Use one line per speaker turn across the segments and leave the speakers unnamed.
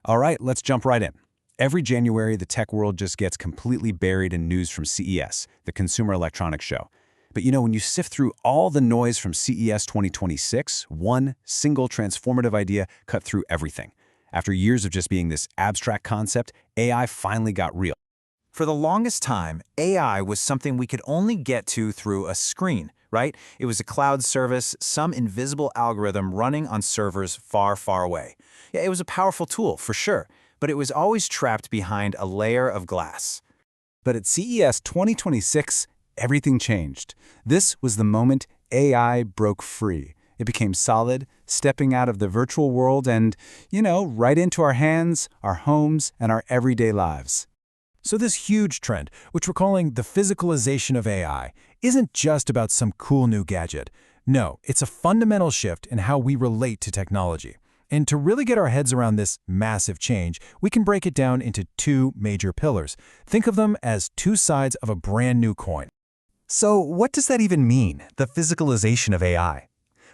All right, let's jump right in. Every January, the tech world just gets completely buried in news from CES, the Consumer Electronics Show. But when you sift through all the noise from CES 2026, one single transformative idea cut through everything. After years of just being this abstract concept, AI finally got real.
For the longest time, AI was something we could only get to through a screen, right? It was a cloud service, some invisible algorithm running on servers far, far away. Yeah, it was a powerful tool, for sure, but it was always trapped behind a layer of glass.
But at CES 2026, everything changed. This was the moment AI broke free. It became solid, stepping out of the virtual world and, right into our hands, our homes, and our everyday lives.
So this huge trend, which we're calling the physicalization of AI, isn't just about some cool new gadget. No, it's a fundamental shift in how we relate to technology. And to really get our heads around this massive change, we can break it down into two major pillars. Think of them as two sides of a brand new coin.
So what does that even mean, the physicalization of AI?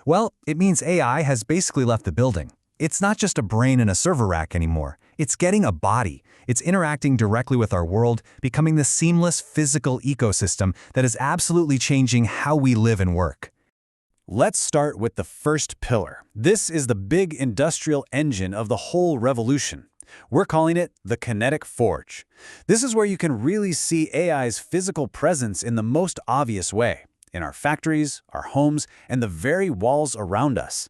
Well, it means AI has basically left the building. It's not just a brain in a server rack anymore. It's getting a body. It's interacting directly with our world, becoming the seamless physical ecosystem that is absolutely changing how we live and work.
Let's start with the first pillar. This is the big industrial engine of the whole revolution. We're calling it the kinetic forge. This is where you can really see AI's physical presence in the most obvious way, in our factories, our homes, and the very walls around us.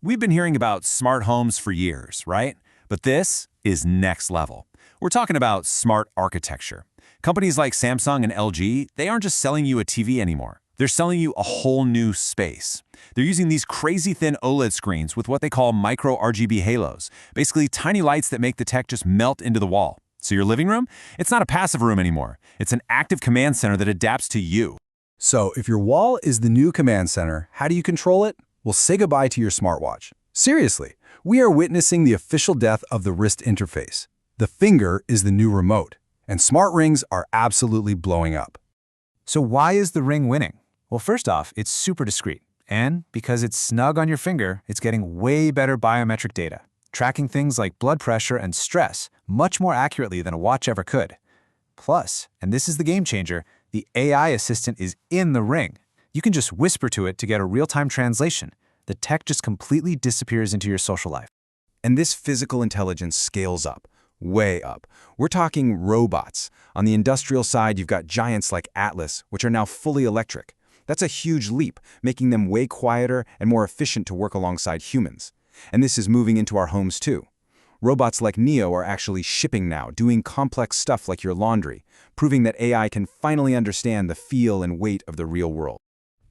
We've been hearing about smart homes for years, right? But this is next level. We're talking about smart architecture. Companies like Samsung and LG, they aren't just selling you a TV anymore. They're selling you a whole new space. They're using these crazy thin OLED screens with what they call micro RGB halos, basically tiny lights that make the tech just melt into the wall. So your living room? It's not a passive room anymore. It's an active command center that adapts to you.
So if your wall is the new command center, how do you control it? Well, say goodbye to your smartwatch. Seriously, we are witnessing the official death of the wrist interface. The finger is the new remote, and smart rings are absolutely blowing up.
So why is the ring winning? Well, first off, it's super discreet. And because it's snug on your finger, it's getting way better biometric data, tracking things like blood pressure and stress much more accurately than a watch ever could. Plus, and this is the game changer, the AI assistant is in the ring. You can just whisper to it to get a real-time translation. The tech just completely disappears into your social life.
And this physical intelligence scales up, way up. We're talking robots. On the industrial side, you've got giants like Atlas, which are now fully electric. That's a huge leap, making them way quieter and more efficient to work alongside humans. And this is moving into our homes too. Robots like Neo are actually shipping now, doing complex stuff like your laundry, proving that AI can finally understand the feel and weight of the real world.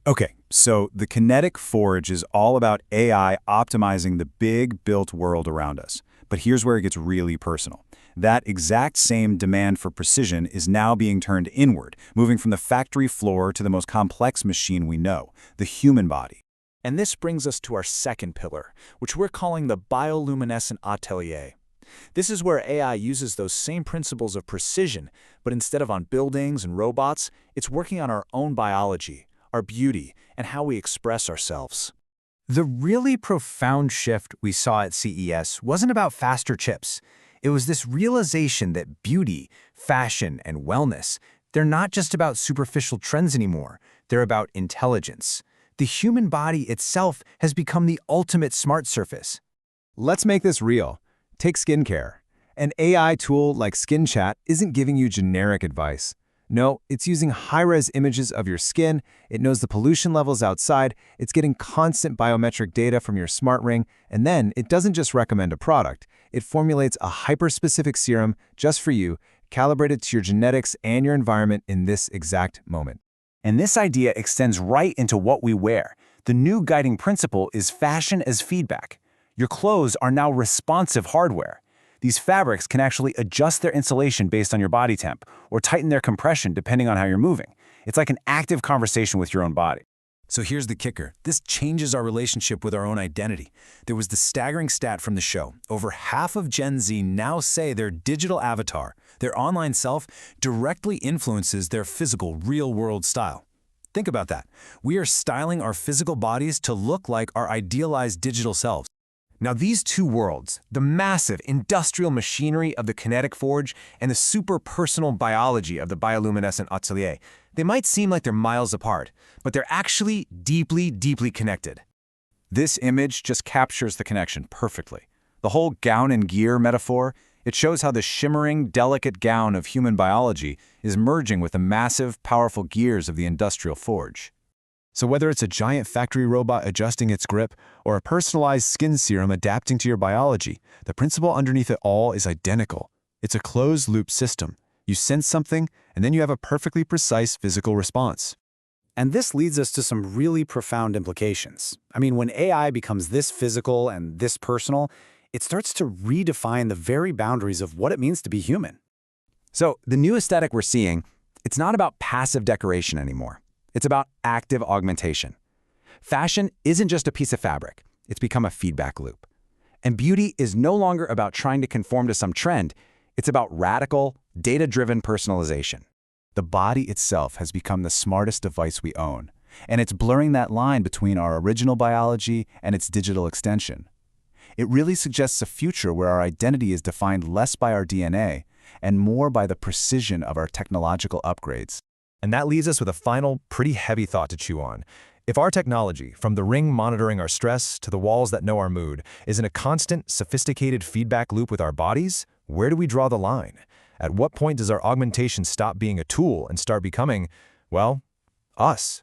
Okay, so the kinetic forge is all about AI optimizing the big built world around us. But here's where it gets really personal. That exact same demand for precision is now being turned inward, moving from the factory floor to the most complex machine we know, the human body.
And this brings us to our second pillar, which we're calling the bioluminescent atelier. This is where AI uses those same principles of precision, but instead of on buildings and robots, it's working on our own biology, our beauty, and how we express ourselves.
The really profound shift we saw at CES wasn't about faster chips. It was this realization that beauty, fashion, and wellness, they're not just about superficial trends anymore. They're about intelligence. The human body itself has become the ultimate smart surface.
Let's make this real. Take skincare. An AI tool like Skin Chat isn't giving you generic advice. No, it's using high-res images of your skin, it knows the pollution levels outside, it's getting constant biometric data from your smart ring, and then it doesn't just recommend a product. It formulates a hyper-specific serum just for you, calibrated to your genetics and your environment in this exact moment. And this idea extends right into what we wear. The new guiding principle is fashion as feedback. Your clothes are now responsive hardware. These fabrics can actually adjust their insulation based on your body temp, or tighten their compression depending on how you're moving. It's like an active conversation with your own body.
So here's the kicker. This changes our relationship with our own identity. There was the staggering stat from the show. Over half of Gen Z now say their digital avatar, their online self, directly influences their physical, real-world style. Think about that. We are styling our physical bodies to look like our idealized digital selves.
Now these two worlds, the massive industrial machinery of the kinetic forge and the super-personal biology of the bioluminescent atelier, they might seem like they're miles apart, but they're actually deeply, deeply connected.
This image just captures the connection perfectly. The whole gown and gear metaphor, it shows how the shimmering, delicate gown of human biology is merging with the massive, powerful gears of the industrial forge.
So whether it's a giant factory robot adjusting its grip or a personalized skin serum adapting to your biology, the principle underneath it all is identical. It's a closed-loop system. You sense something, and then you have a perfectly precise physical response.
And this leads us to some really profound implications. I mean, when AI becomes this physical and this personal, it starts to redefine the very boundaries of what it means to be human.
So the new aesthetic we're seeing, it's not about passive decoration anymore. It's about active augmentation. Fashion isn't just a piece of fabric. It's become a feedback loop. And beauty is no longer about trying to conform to some trend. It's about radical, data-driven personalization.
The body itself has become the smartest device we own, and it's blurring that line between our original biology and its digital extension. It really suggests a future where our identity is defined less by our DNA and more by the precision of our technological upgrades.
And that leaves us with a final, pretty heavy thought to chew on. If our technology, from the ring monitoring our stress to the walls that know our mood, is in a constant, sophisticated feedback loop with our bodies, where do we draw the line? At what point does our augmentation stop being a tool and start becoming, well, us?